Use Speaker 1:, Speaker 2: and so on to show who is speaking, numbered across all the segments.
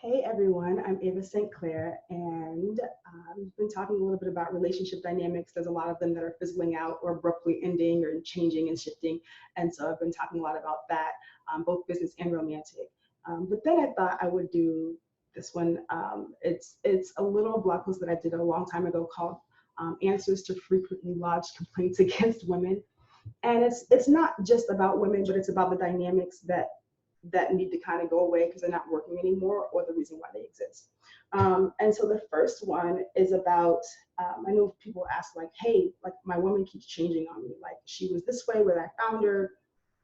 Speaker 1: Hey everyone, I'm Ava St. Clair, and I've been talking a little bit about relationship dynamics. There's a lot of them that are fizzling out or abruptly ending or changing and shifting. And so I've been talking a lot about that, both business and romantic. But then I thought I would do this one. It's a little blog post that I did a long time ago called Answers to Frequently Lodged Complaints Against Women. And it's not just about women, but it's about the dynamics that need to kind of go away because they're not working anymore or the reason why they exist. And so the first one is about, I know people ask like, hey, like my woman keeps changing on me. Like she was this way when I found her,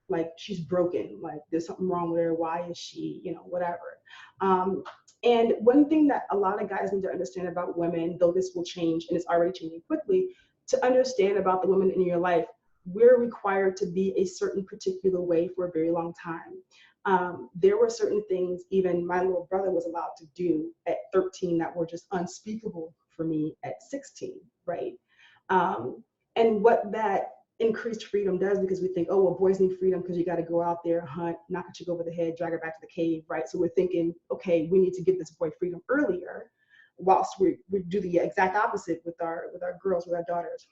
Speaker 1: like she's broken, like there's something wrong with her. Why is she, whatever. Um, and one thing that a lot of guys need to understand about women, though this will change and it's already changing quickly, to understand about the women in your life, we're required to be a certain particular way for a very long time. There were certain things even my little brother was allowed to do at 13 that were just unspeakable for me at 16, right? Um, and what that increased freedom does, because we think, oh, well, boys need freedom because you got to go out there, hunt, knock a chick over the head, drag her back to the cave, right? So we're thinking, okay, we need to give this boy freedom earlier, whilst we do the exact opposite with our girls, with our daughters.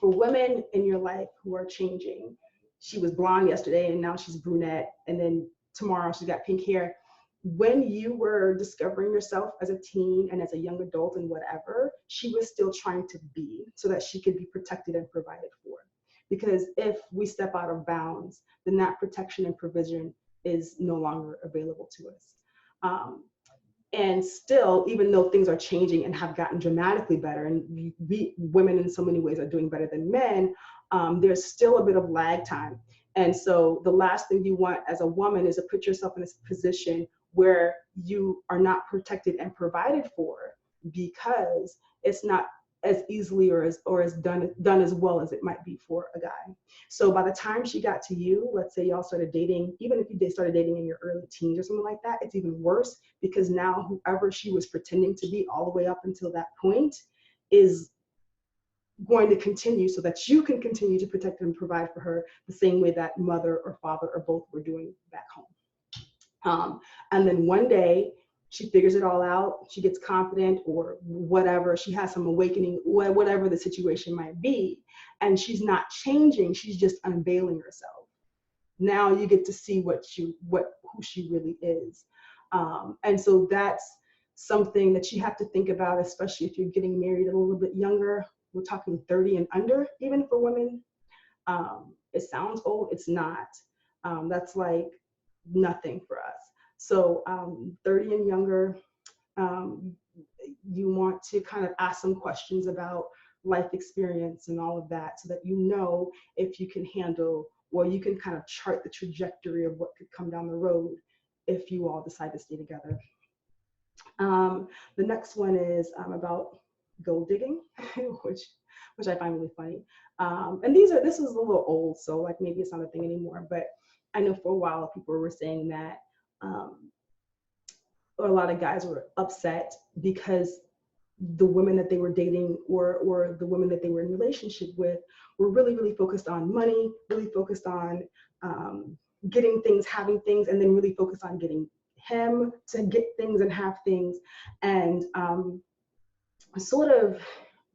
Speaker 1: For women in your life who are changing, she was blonde yesterday and now she's brunette, and then tomorrow she's got pink hair. When you were discovering yourself as a teen and as a young adult and whatever, she was still trying to be so that she could be protected and provided for. Because if we step out of bounds, then that protection and provision is no longer available to us. Um, and still, even though things are changing and have gotten dramatically better, and women in so many ways are doing better than men, there's still a bit of lag time. And so the last thing you want as a woman is to put yourself in a position where you are not protected and provided for, because it's not as easily or as done as well as it might be for a guy. So by the time she got to you, let's say y'all started dating, even if you started dating in your early teens or something like that, it's even worse, because now whoever she was pretending to be all the way up until that point is going to continue, so that you can continue to protect and provide for her the same way that mother or father or both were doing back home. And then one day she figures it all out, she gets confident or whatever, she has some awakening, whatever the situation might be, and she's not changing, she's just unveiling herself. Now you get to see who she really is. And so that's something that you have to think about, especially if you're getting married a little bit younger. We're talking 30 and under, even for women. It sounds old, it's not. That's like nothing for us. So 30 and younger, you want to kind of ask some questions about life experience and all of that, so that you know if you can handle, or you can kind of chart the trajectory of what could come down the road if you all decide to stay together. The next one is about gold digging, which I find really funny. And this is a little old, so like maybe it's not a thing anymore, but I know for a while people were saying that, or a lot of guys were upset because the women that they were dating, or the women that they were in relationship with, were really, really focused on money, really focused on getting things, having things, and then really focused on getting him to get things and have things, and sort of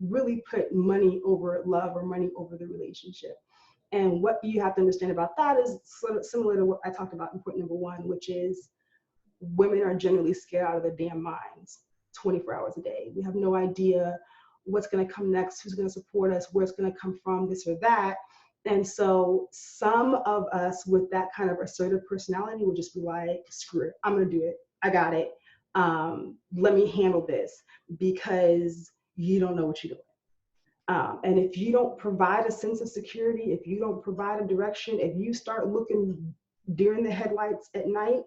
Speaker 1: really put money over love, or money over the relationship. And what you have to understand about that is sort of similar to what I talked about in point number one, which is women are generally scared out of their damn minds 24 hours a day. We have no idea what's going to come next, who's going to support us, where it's going to come from, this or that. And so some of us with that kind of assertive personality will just be like, screw it, I'm going to do it. I got it. Let me handle this, because you don't know what you're doing. And if you don't provide a sense of security, if you don't provide a direction, if you start looking during the headlights at night,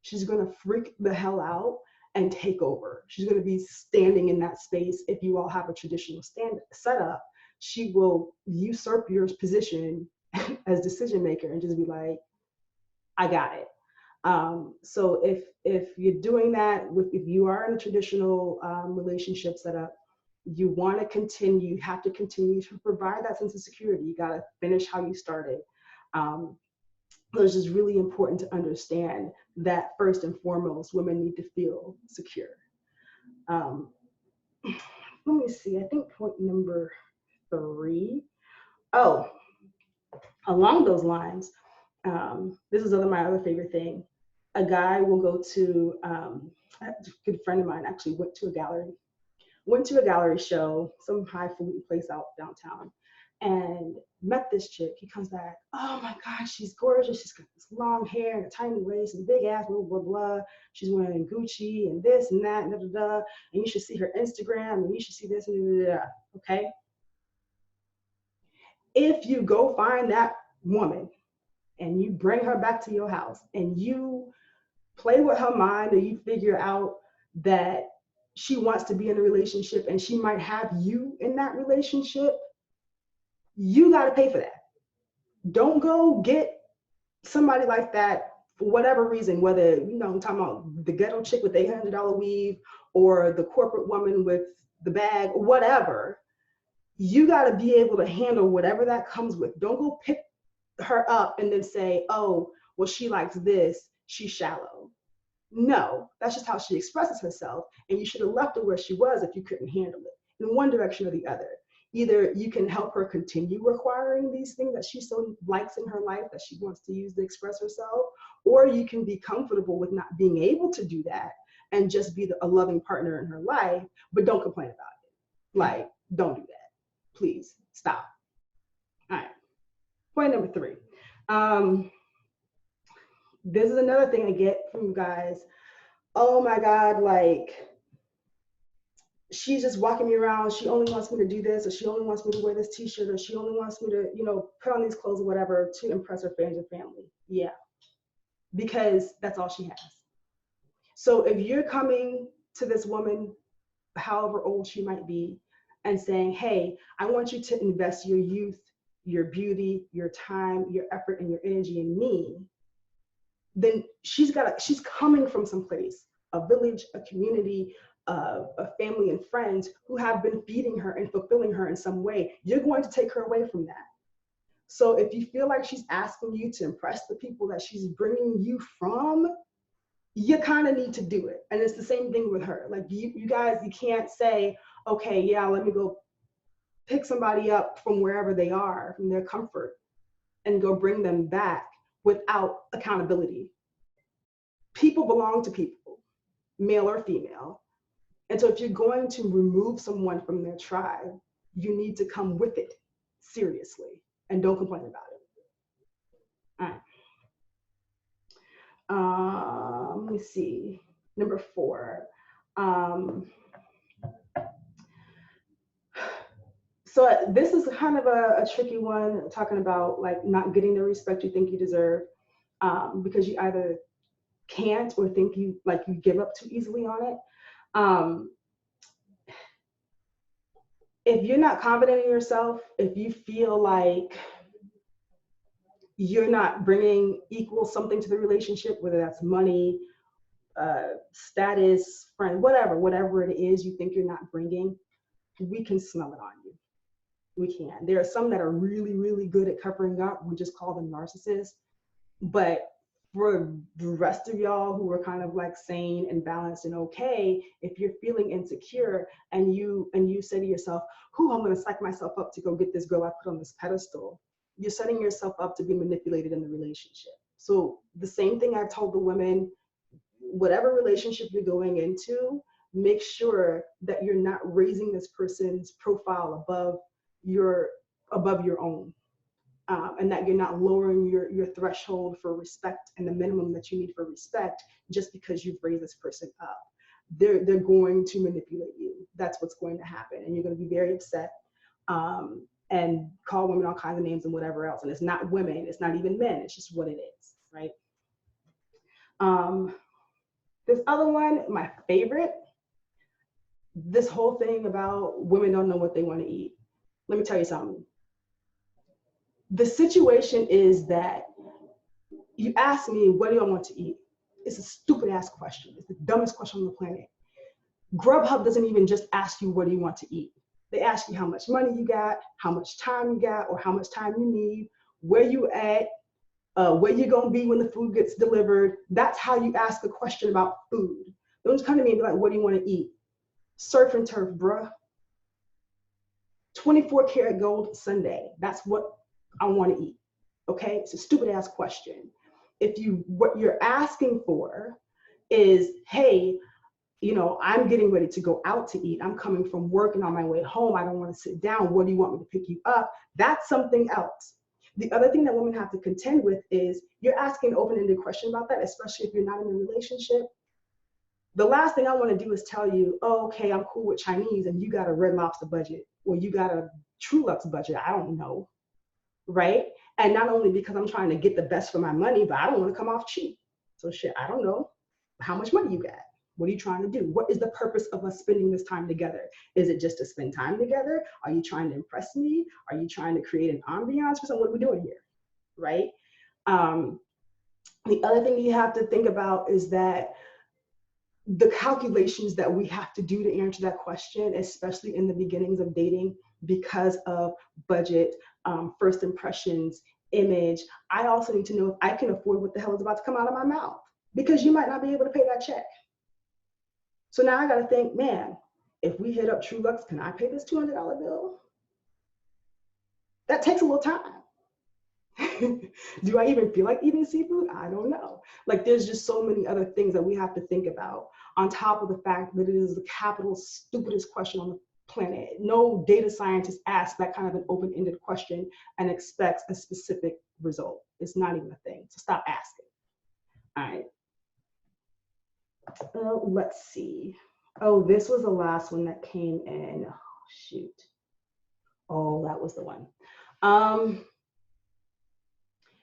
Speaker 1: she's going to freak the hell out and take over. She's going to be standing in that space. If you all have a traditional setup, she will usurp your position as decision maker and just be like, I got it. So if you're doing that, if you are in a traditional relationship setup, you want to continue, you have to continue to provide that sense of security. You got to finish how you started. It's just really important to understand that first and foremost, women need to feel secure. Um, let me see, I think point number 3. Oh, along those lines, this is my other favorite thing. A guy will go to, a good friend of mine actually went to a gallery show, some highfalutin place out downtown, and met this chick. He comes back, oh my God, she's gorgeous. She's got this long hair and a tiny waist and big ass, blah, blah, blah. She's wearing Gucci and this and that, and da, da, da. And you should see her Instagram, and you should see this and da, da, da. Okay? If you go find that woman and you bring her back to your house and you play with her mind, and you figure out that she wants to be in a relationship and she might have you in that relationship, you got to pay for that. Don't go get somebody like that for whatever reason, whether, I'm talking about the ghetto chick with the $800 weave or the corporate woman with the bag, or whatever. You got to be able to handle whatever that comes with. Don't go pick her up and then say, oh, well, she likes this, she's shallow. No, that's just how she expresses herself. And you should have left her where she was if you couldn't handle it, in one direction or the other. Either you can help her continue requiring these things that she so likes in her life that she wants to use to express herself, or you can be comfortable with not being able to do that and just be a loving partner in her life, but don't complain about it. Like, don't do that. Please stop. All right. Point number 3. This is another thing I get from guys. Oh my God, like, she's just walking me around. She only wants me to do this, or she only wants me to wear this t-shirt, or she only wants me to, put on these clothes or whatever to impress her friends or family. Yeah, because that's all she has. So if you're coming to this woman, however old she might be, and saying, hey, I want you to invest your youth, your beauty, your time, your effort, and your energy in me, then she's coming from someplace, a village, a community, a family and friends who have been feeding her and fulfilling her in some way. You're going to take her away from that. So if you feel like she's asking you to impress the people that she's bringing you from, you kind of need to do it. And it's the same thing with her. Like, you guys, you can't say, okay, yeah, let me go pick somebody up from wherever they are, from their comfort, and go bring them back without accountability. People belong to people, male or female. And so if you're going to remove someone from their tribe, you need to come with it seriously and don't complain about it. All right. Let me see. Number 4. So this is kind of a tricky one, talking about like not getting the respect you think you deserve, because you either can't or think you give up too easily on it. If you're not confident in yourself, if you feel like you're not bringing equal something to the relationship, whether that's money, status, friend, whatever it is you think you're not bringing, we can smell it on you. We can. There are some that are really, really good at covering up. We just call them narcissists. But for the rest of y'all who are kind of like sane and balanced and okay, if you're feeling insecure and you say to yourself, I'm going to psych myself up to go get this girl I put on this pedestal, you're setting yourself up to be manipulated in the relationship. So the same thing I've told the women, whatever relationship you're going into, make sure that you're not raising this person's profile above your own. And that you're not lowering your threshold for respect and the minimum that you need for respect just because you've raised this person up. They're going to manipulate you. That's what's going to happen. And you're going to be very upset and call women all kinds of names and whatever else. And it's not women, it's not even men, it's just what it is, right? This other one, my favorite, this whole thing about women don't know what they want to eat. Let me tell you something. The situation is that you ask me, what do I want to eat? It's a stupid ass question. It's the dumbest question on the planet. Grubhub doesn't even just ask you, what do you want to eat? They ask you how much money you got, how much time you got, or how much time you need, where you at, Where you gonna be when the food gets delivered? That's how you ask a question about food. Don't just come to me and be like, what do you want to eat? Surf and turf, bruh. 24 karat gold Sunday. That's what I want to eat. Okay, it's a stupid ass question. If you what you're asking for is, hey, I'm getting ready to go out to eat. I'm coming from work and on my way home. I don't want to sit down. What do you want me to pick you up? That's something else. The other thing that women have to contend with is you're asking an open-ended question about that, especially if you're not in a relationship. The last thing I want to do is tell you, oh, okay, I'm cool with Chinese and you got a Red Lobster budget or you got a True Lux budget. I don't know, right? And not only because I'm trying to get the best for my money, but I don't want to come off cheap. So shit, I don't know how much money you got. What are you trying to do? What is the purpose of us spending this time together? Is it just to spend time together? Are you trying to impress me? Are you trying to create an ambiance for something? What are we doing here, right? The other thing you have to think about is that the calculations that we have to do to answer that question, especially in the beginnings of dating, because of budget, first impressions, image, I also need to know if I can afford what the hell is about to come out of my mouth, because you might not be able to pay that check. So now I got to think, man, if we hit up True Lux, can I pay this $200 bill? That takes a little time. Do I even feel like eating seafood? I don't know. Like, there's just so many other things that we have to think about, on top of the fact that it is the capital stupidest question on the planet. No data scientist asks that kind of an open-ended question and expects a specific result. It's not even a thing. So stop asking. All right. Let's see. Oh, this was the last one that came in. Oh, shoot. Oh, that was the one.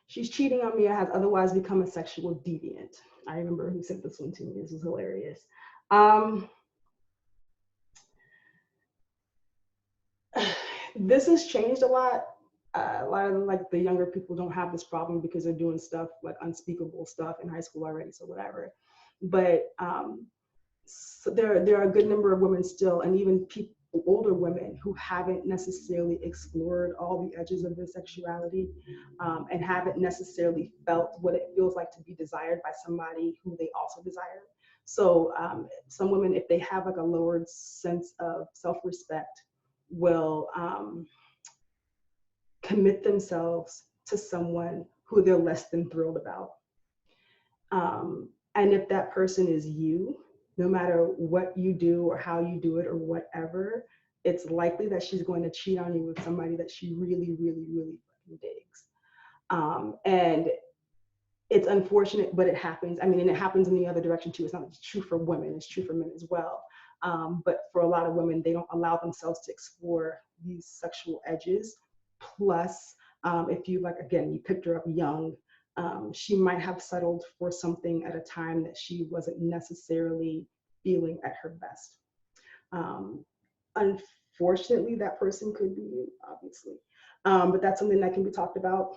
Speaker 1: She's cheating on me or has otherwise become a sexual deviant. I remember who sent this one to me. This was hilarious. This has changed a lot. A lot of like the younger people don't have this problem because they're doing stuff like unspeakable stuff in high school already, so whatever. But so there are a good number of women still, and even people, older women, who haven't necessarily explored all the edges of their sexuality, and haven't necessarily felt what it feels like to be desired by somebody who they also desire. So some women, if they have like a lowered sense of self-respect, will commit themselves to someone who they're less than thrilled about. And if that person is you, no matter what you do or how you do it or whatever, it's likely that she's going to cheat on you with somebody that she really, really, really fucking digs. And it's unfortunate, but it happens. I mean, and it happens in the other direction too. It's not true for women, it's true for men as well. But for a lot of women, they don't allow themselves to explore these sexual edges. Plus, if you, like, again, you picked her up young, she might have settled for something at a time that she wasn't necessarily feeling at her best. Unfortunately, that person could be you, obviously. But that's something that can be talked about.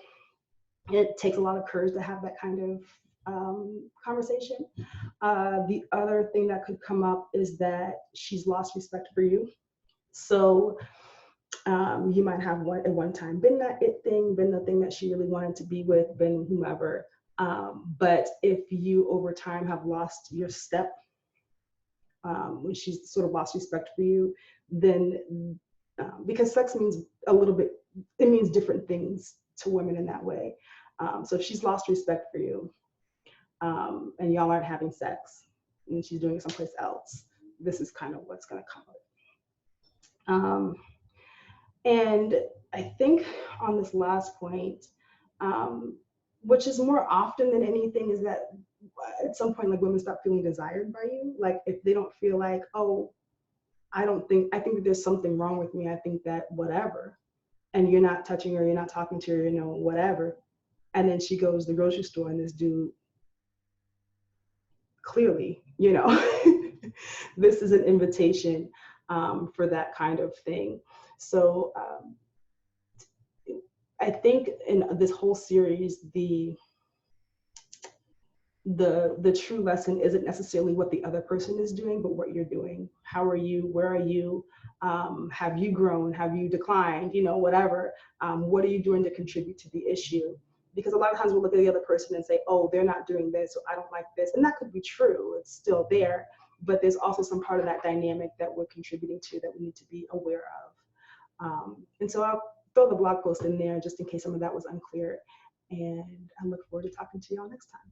Speaker 1: It takes a lot of courage to have that kind of conversation. The other thing that could come up is that she's lost respect for you. So you might have at one time been that it thing, been the thing that she really wanted to be with, been whomever. But if you over time have lost your step, when she's sort of lost respect for you, then because sex means a little bit, it means different things to women in that way. So if she's lost respect for you, and y'all aren't having sex and she's doing it someplace else, this is kind of what's going to come of it. And I think on this last point, which is more often than anything, is that at some point, like, women stop feeling desired by you. Like, if they don't feel like, oh, I think that there's something wrong with me, I think that whatever, and you're not touching her, you're not talking to her, whatever. And then she goes to the grocery store and this dude, clearly, this is an invitation for that kind of thing. So I think in this whole series, the true lesson isn't necessarily what the other person is doing, but what you're doing. How are you? Where are you? Have you grown? Have you declined? Whatever. What are you doing to contribute to the issue? because a lot of times we'll look at the other person and say, oh, they're not doing this, so I don't like this. And that could be true, it's still there, but there's also some part of that dynamic that we're contributing to that we need to be aware of. And so I'll throw the blog post in there just in case some of that was unclear. And I look forward to talking to y'all next time.